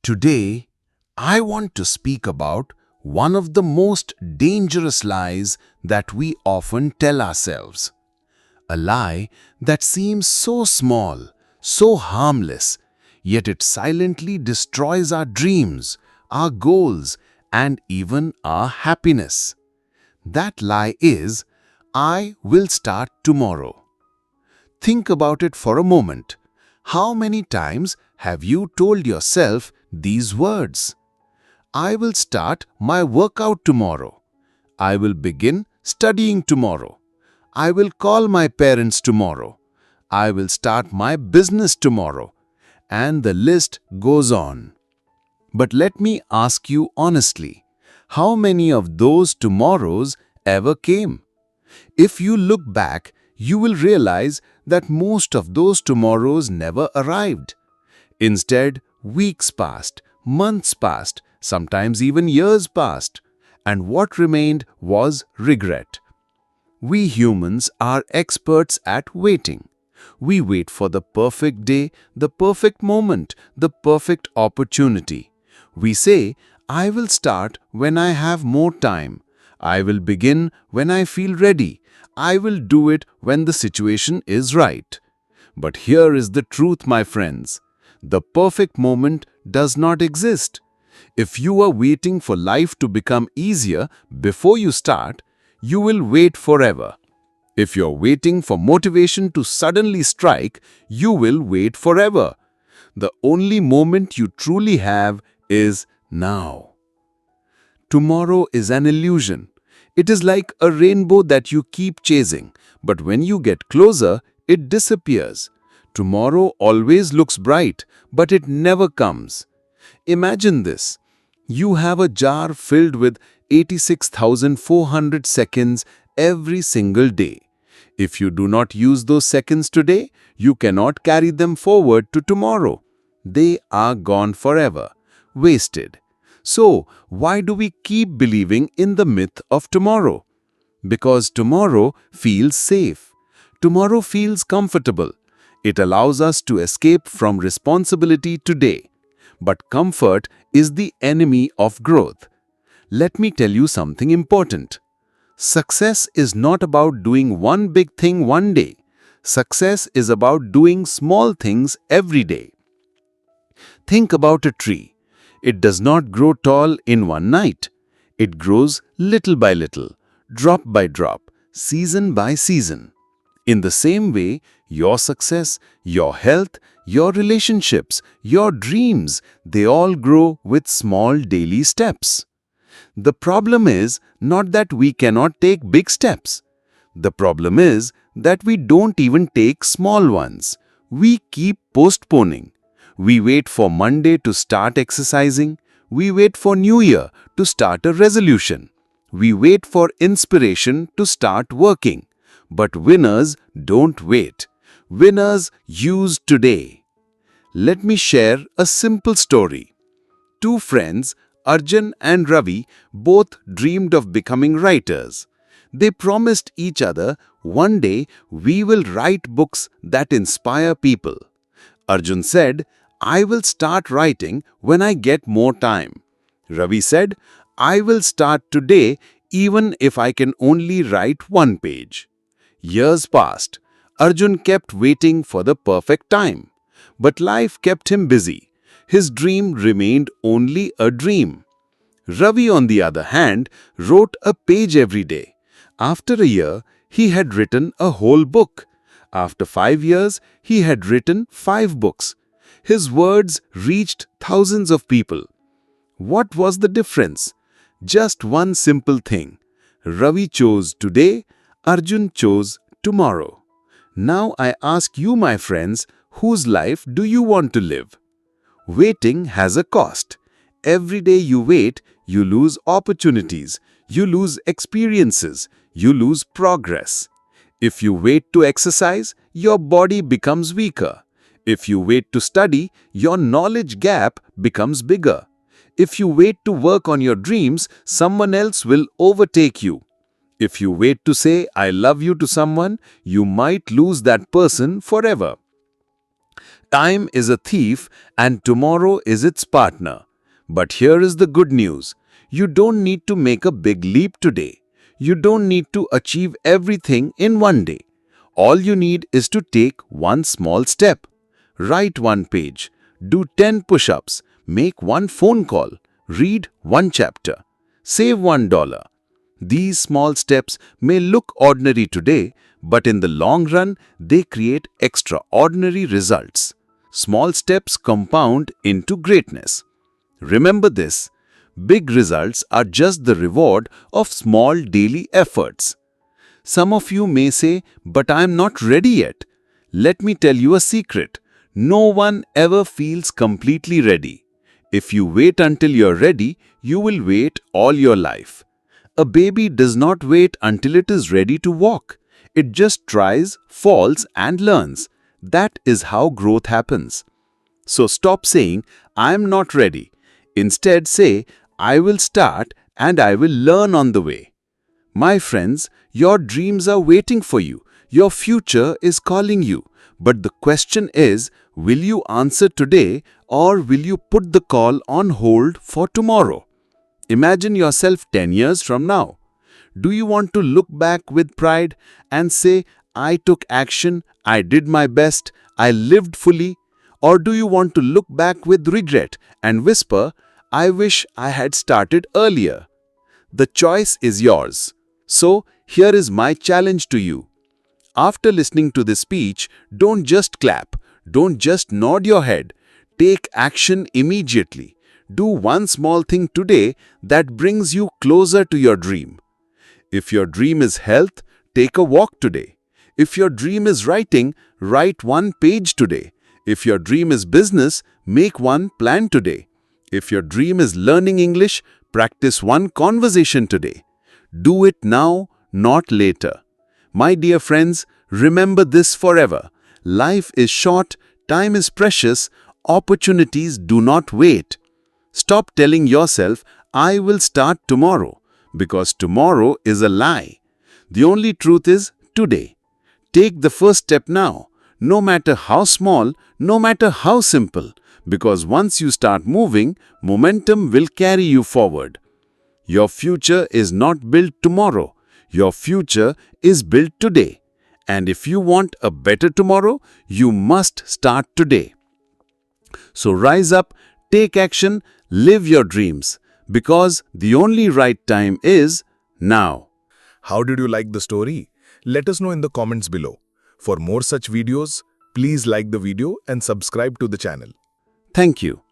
Today, I want to speak about one of the most dangerous lies that we often tell ourselves. A lie that seems so small, so harmless, yet it silently destroys our dreams, our goals, and even our happiness. That lie is, I will start tomorrow. Think about it for a moment. How many times have you told yourself these words? I will start my workout tomorrow. I will begin studying tomorrow. I will call my parents tomorrow. I will start my business tomorrow. And the list goes on. But let me ask you honestly, how many of those tomorrows ever came? If you look back, you will realize that most of those tomorrows never arrived. Instead, weeks passed, months passed, sometimes even years passed, and what remained was regret. We humans are experts at waiting. We wait for the perfect day, the perfect moment, the perfect opportunity. We say, I will start when I have more time. I will begin when I feel ready. I will do it when the situation is right. But here is the truth, my friends. The perfect moment does not exist. If you are waiting for life to become easier before you start, you will wait forever. If you're waiting for motivation to suddenly strike, you will wait forever. The only moment you truly have is now. Tomorrow is an illusion. It is like a rainbow that you keep chasing, but when you get closer, it disappears. Tomorrow always looks bright, but it never comes. Imagine this. You have a jar filled with 86,400 seconds every single day. If you do not use those seconds today, you cannot carry them forward to tomorrow. They are gone forever, wasted. So, why do we keep believing in the myth of tomorrow? Because tomorrow feels safe. Tomorrow feels comfortable. It allows us to escape from responsibility today. But comfort is the enemy of growth. Let me tell you something important. Success is not about doing one big thing one day. Success is about doing small things every day. Think about a tree. It does not grow tall in one night. It grows little by little, drop by drop, season by season. In the same way, your success, your health, your relationships, your dreams, they all grow with small daily steps. The problem is not that we cannot take big steps. The problem is that we don't even take small ones. We keep postponing. We wait for Monday to start exercising. We wait for New Year to start a resolution. We wait for inspiration to start working. But winners don't wait. Winners use today. Let me share a simple story. Two friends, Arjun and Ravi, both dreamed of becoming writers. They promised each other, one day we will write books that inspire people. Arjun said, I will start writing when I get more time. Ravi said, I will start today even if I can only write one page. Years passed. Arjun kept waiting for the perfect time. But life kept him busy. His dream remained only a dream. Ravi, on the other hand, wrote a page every day. After a year, he had written a whole book. After 5 years, he had written 5 books. His words reached thousands of people. What was the difference? Just one simple thing. Ravi chose today, Arjun chose tomorrow. Now I ask you, my friends, whose life do you want to live? Waiting has a cost. Every day you wait, you lose opportunities, you lose experiences, you lose progress. If you wait to exercise, your body becomes weaker. If you wait to study, your knowledge gap becomes bigger. If you wait to work on your dreams, someone else will overtake you. If you wait to say, I love you to someone, you might lose that person forever. Time is a thief and tomorrow is its partner. But here is the good news. You don't need to make a big leap today. You don't need to achieve everything in one day. All you need is to take one small step. Write one page, do 10 push-ups, make one phone call, read one chapter, save $1. These small steps may look ordinary today, but in the long run, they create extraordinary results. Small steps compound into greatness. Remember this, big results are just the reward of small daily efforts. Some of you may say, but I am not ready yet. Let me tell you a secret. No one ever feels completely ready. If you wait until you're ready, you will wait all your life. A baby does not wait until it is ready to walk. It just tries, falls, and learns. That is how growth happens. So stop saying, I am not ready. Instead say, I will start and I will learn on the way. My friends, your dreams are waiting for you. Your future is calling you. But the question is, will you answer today or will you put the call on hold for tomorrow? Imagine yourself 10 years from now. Do you want to look back with pride and say, I took action, I did my best, I lived fully? Or do you want to look back with regret and whisper, I wish I had started earlier? The choice is yours. So, here is my challenge to you. After listening to this speech, don't just clap, don't just nod your head. Take action immediately. Do one small thing today that brings you closer to your dream. If your dream is health, take a walk today. If your dream is writing, write one page today. If your dream is business, make one plan today. If your dream is learning English, practice one conversation today. Do it now, not later. My dear friends, remember this forever. Life is short, time is precious, opportunities do not wait. Stop telling yourself, I will start tomorrow, because tomorrow is a lie. The only truth is today. Take the first step now, no matter how small, no matter how simple, because once you start moving, momentum will carry you forward. Your future is not built tomorrow. Your future is built today. And if you want a better tomorrow, you must start today. So rise up, take action, live your dreams, because the only right time is now. How did you like the story? Let us know in the comments below. For more such videos, please like the video and subscribe to the channel. Thank you.